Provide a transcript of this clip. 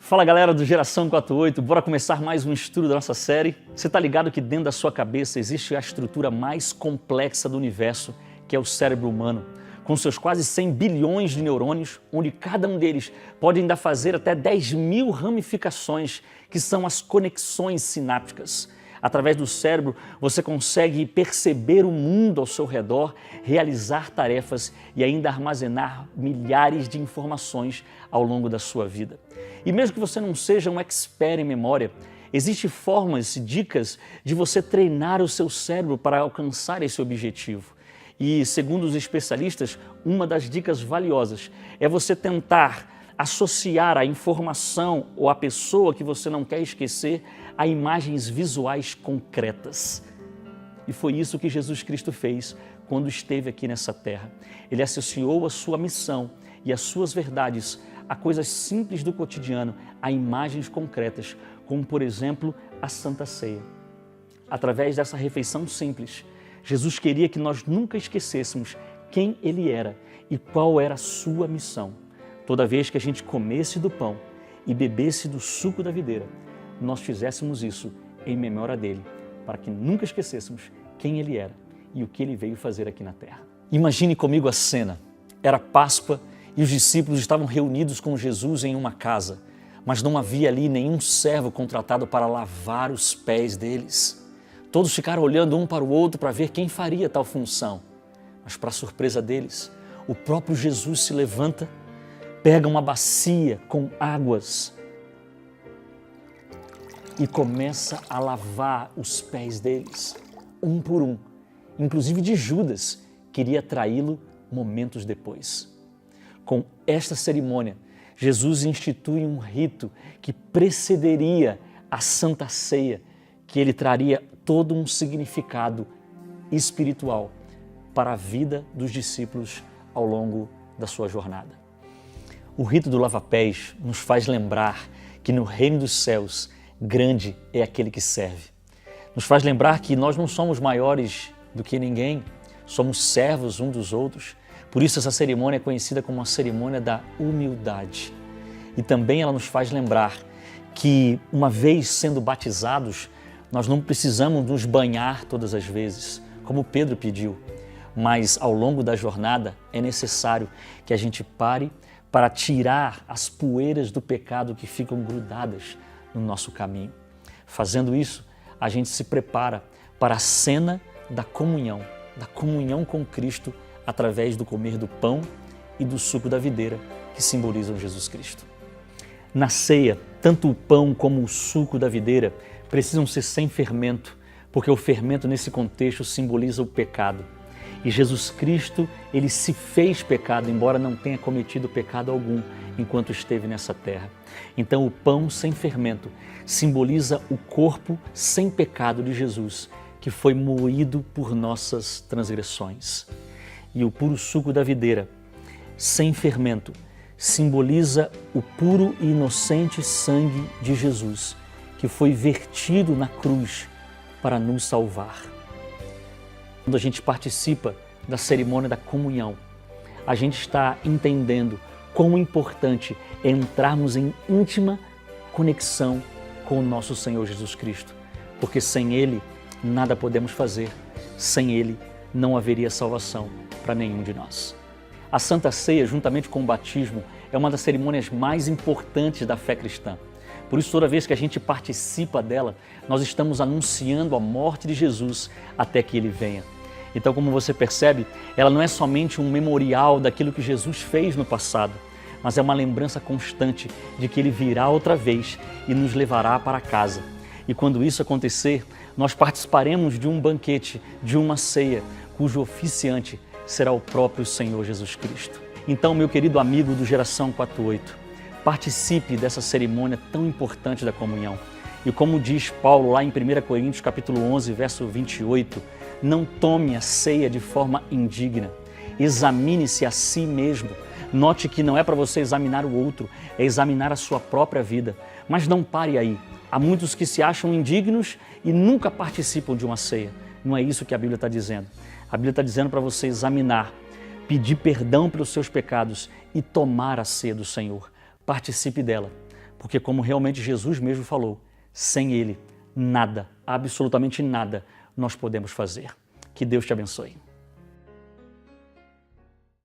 Fala galera do Geração 48, bora começar mais um estudo da nossa série. Você tá ligado que dentro da sua cabeça existe a estrutura mais complexa do universo, que é o cérebro humano, com seus quase 100 bilhões de neurônios, onde cada um deles pode ainda fazer até 10.000 ramificações, que são as conexões sinápticas. Através do cérebro, você consegue perceber o mundo ao seu redor, realizar tarefas e ainda armazenar milhares de informações ao longo da sua vida. E mesmo que você não seja um expert em memória, existem formas e dicas de você treinar o seu cérebro para alcançar esse objetivo. E, segundo os especialistas, uma das dicas valiosas é você tentar associar a informação ou a pessoa que você não quer esquecer a imagens visuais concretas. E foi isso que Jesus Cristo fez quando esteve aqui nessa terra. Ele associou a sua missão e as suas verdades a coisas simples do cotidiano, a imagens concretas, como, por exemplo, a Santa Ceia. Através dessa refeição simples, Jesus queria que nós nunca esquecêssemos quem Ele era e qual era a sua missão. Toda vez que a gente comesse do pão e bebesse do suco da videira, nós fizéssemos isso em memória dele, para que nunca esquecêssemos quem Ele era e o que Ele veio fazer aqui na terra. Imagine comigo a cena. Era Páscoa e os discípulos estavam reunidos com Jesus em uma casa, mas não havia ali nenhum servo contratado para lavar os pés deles. Todos ficaram olhando um para o outro para ver quem faria tal função. Mas, para surpresa deles, o próprio Jesus se levanta, pega uma bacia com águas e começa a lavar os pés deles, um por um, inclusive de Judas, que iria traí-lo momentos depois. Com esta cerimônia, Jesus institui um rito que precederia a Santa Ceia, que ele traria todo um significado espiritual para a vida dos discípulos ao longo da sua jornada. O rito do lava-pés nos faz lembrar que no reino dos céus, grande é aquele que serve. Nos faz lembrar que nós não somos maiores do que ninguém, somos servos uns dos outros. Por isso essa cerimônia é conhecida como a cerimônia da humildade. E também ela nos faz lembrar que, uma vez sendo batizados, nós não precisamos nos banhar todas as vezes, como Pedro pediu, mas ao longo da jornada é necessário que a gente pare para tirar as poeiras do pecado que ficam grudadas no nosso caminho. Fazendo isso, a gente se prepara para a cena da comunhão com Cristo através do comer do pão e do suco da videira, que simbolizam Jesus Cristo. Na ceia, tanto o pão como o suco da videira precisam ser sem fermento, porque o fermento nesse contexto simboliza o pecado. E Jesus Cristo, ele se fez pecado, embora não tenha cometido pecado algum enquanto esteve nessa terra. Então o pão sem fermento simboliza o corpo sem pecado de Jesus, que foi moído por nossas transgressões. E o puro suco da videira, sem fermento, simboliza o puro e inocente sangue de Jesus, que foi vertido na cruz para nos salvar. Quando a gente participa da cerimônia da comunhão, a gente está entendendo quão importante é entrarmos em íntima conexão com o nosso Senhor Jesus Cristo, porque sem Ele nada podemos fazer, sem Ele não haveria salvação para nenhum de nós. A Santa Ceia, juntamente com o batismo, é uma das cerimônias mais importantes da fé cristã. Por isso, toda vez que a gente participa dela, nós estamos anunciando a morte de Jesus até que Ele venha. Então, como você percebe, ela não é somente um memorial daquilo que Jesus fez no passado, mas é uma lembrança constante de que Ele virá outra vez e nos levará para casa. E quando isso acontecer, nós participaremos de um banquete, de uma ceia, cujo oficiante será o próprio Senhor Jesus Cristo. Então, meu querido amigo do Geração 48, participe dessa cerimônia tão importante da comunhão. E como diz Paulo lá em 1 Coríntios capítulo 11, verso 28, não tome a ceia de forma indigna, examine-se a si mesmo. Note que não é para você examinar o outro, é examinar a sua própria vida. Mas não pare aí. Há muitos que se acham indignos e nunca participam de uma ceia. Não é isso que a Bíblia está dizendo. A Bíblia está dizendo para você examinar, pedir perdão pelos seus pecados e tomar a ceia do Senhor. Participe dela, Porque, como realmente Jesus mesmo falou, sem Ele, nada, absolutamente nada, nós podemos fazer. Que Deus te abençoe.